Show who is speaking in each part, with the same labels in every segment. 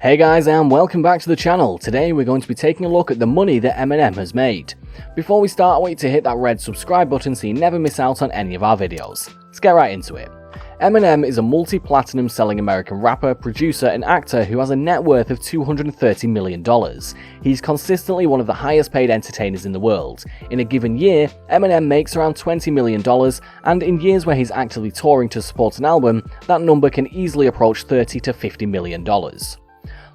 Speaker 1: Hey guys, and welcome back to the channel. Today we're going to be taking a look at the money that Eminem has made. Before we start, I want you to hit that red subscribe button so you never miss out on any of our videos. Let's get right into it. Eminem is a multi-platinum selling American rapper, producer, and actor who has a net worth of $230 million. He's consistently one of the highest paid entertainers in the world. In a given year, Eminem makes around $20 million, and in years where he's actively touring to support an album, that number can easily approach $30 to $50 million.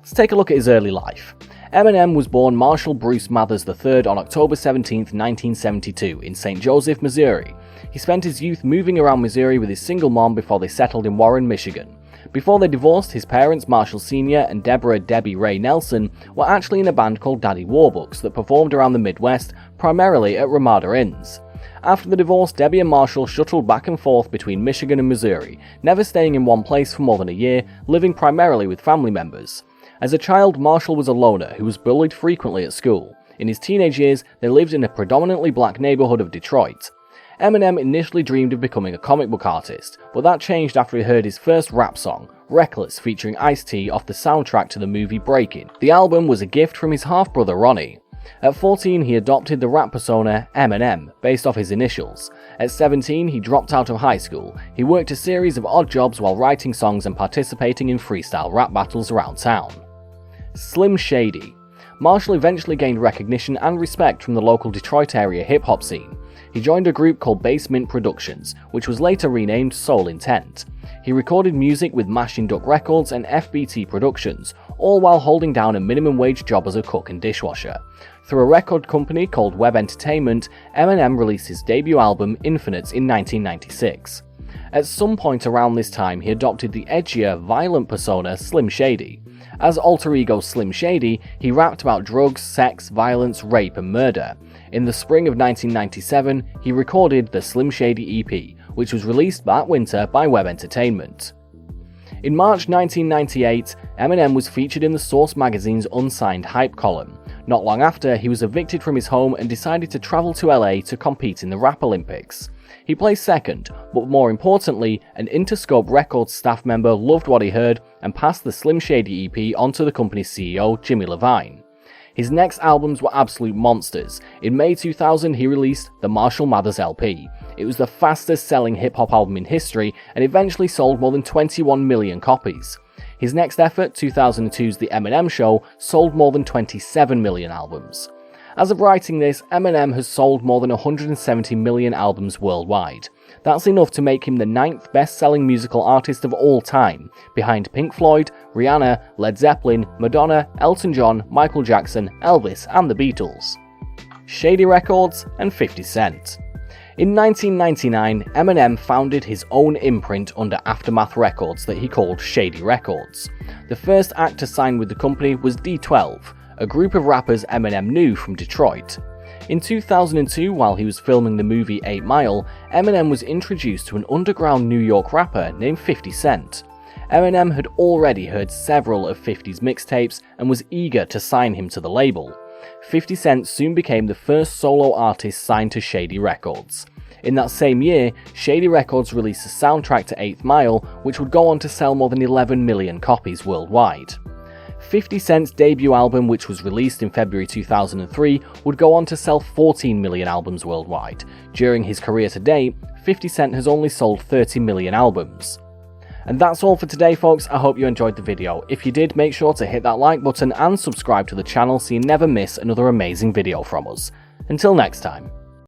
Speaker 1: Let's take a look at his early life. Eminem was born Marshall Bruce Mathers III on October 17, 1972 in St. Joseph, Missouri. He spent his youth moving around Missouri with his single mom before they settled in Warren, Michigan. Before they divorced, his parents, Marshall Sr. and Deborah Debbie Ray Nelson, were actually in a band called Daddy Warbucks that performed around the Midwest, primarily at Ramada Inns. After the divorce, Debbie and Marshall shuttled back and forth between Michigan and Missouri, never staying in one place for more than a year, living primarily with family members. As a child, Marshall was a loner who was bullied frequently at school. In his teenage years, they lived in a predominantly black neighborhood of Detroit. Eminem initially dreamed of becoming a comic book artist, but that changed after he heard his first rap song, Reckless, featuring Ice-T off the soundtrack to the movie Breakin'. The album was a gift from his half-brother Ronnie. At 14, he adopted the rap persona Eminem, based off his initials. At 17, he dropped out of high school. He worked a series of odd jobs while writing songs and participating in freestyle rap battles around town. Slim Shady. Marshall eventually gained recognition and respect from the local Detroit area hip-hop scene. He joined a group called Basement Productions, which was later renamed Soul Intent. He recorded music with Mashing Duck Records and FBT Productions, all while holding down a minimum wage job as a cook and dishwasher. Through a record company called Web Entertainment, Eminem released his debut album Infinite in 1996. At some point around this time, he adopted the edgier, violent persona Slim Shady. As alter ego Slim Shady, he rapped about drugs, sex, violence, rape, and murder. In the spring of 1997, he recorded the Slim Shady EP, which was released that winter by Web Entertainment. In March 1998, Eminem was featured in the Source magazine's Unsigned Hype column. Not long after, he was evicted from his home and decided to travel to LA to compete in the Rap Olympics. He placed second, but more importantly, an Interscope Records staff member loved what he heard and passed the Slim Shady EP onto the company's CEO, Jimmy Levine. His next albums were absolute monsters. In May 2000, he released the Marshall Mathers LP. It was the fastest selling hip-hop album in history and eventually sold more than 21 million copies. His next effort, 2002's The Eminem Show, sold more than 27 million albums. As of writing this, Eminem has sold more than 170 million albums worldwide. That's enough to make him the 9th best-selling musical artist of all time, behind Pink Floyd, Rihanna, Led Zeppelin, Madonna, Elton John, Michael Jackson, Elvis, and the Beatles. Shady Records and 50 Cent. In 1999, Eminem founded his own imprint under Aftermath Records that he called Shady Records. The first act to sign with the company was D12, a group of rappers Eminem knew from Detroit. In 2002, while he was filming the movie 8 Mile, Eminem was introduced to an underground New York rapper named 50 Cent. Eminem had already heard several of 50's mixtapes and was eager to sign him to the label. 50 Cent soon became the first solo artist signed to Shady Records. In that same year, Shady Records released a soundtrack to 8 Mile, which would go on to sell more than 11 million copies worldwide. 50 Cent's debut album, which was released in February 2003, would go on to sell 14 million albums worldwide. During his career to date, 50 Cent has only sold 30 million albums. And that's all for today, folks. I hope you enjoyed the video. If you did, make sure to hit that like button and subscribe to the channel so you never miss another amazing video from us. Until next time.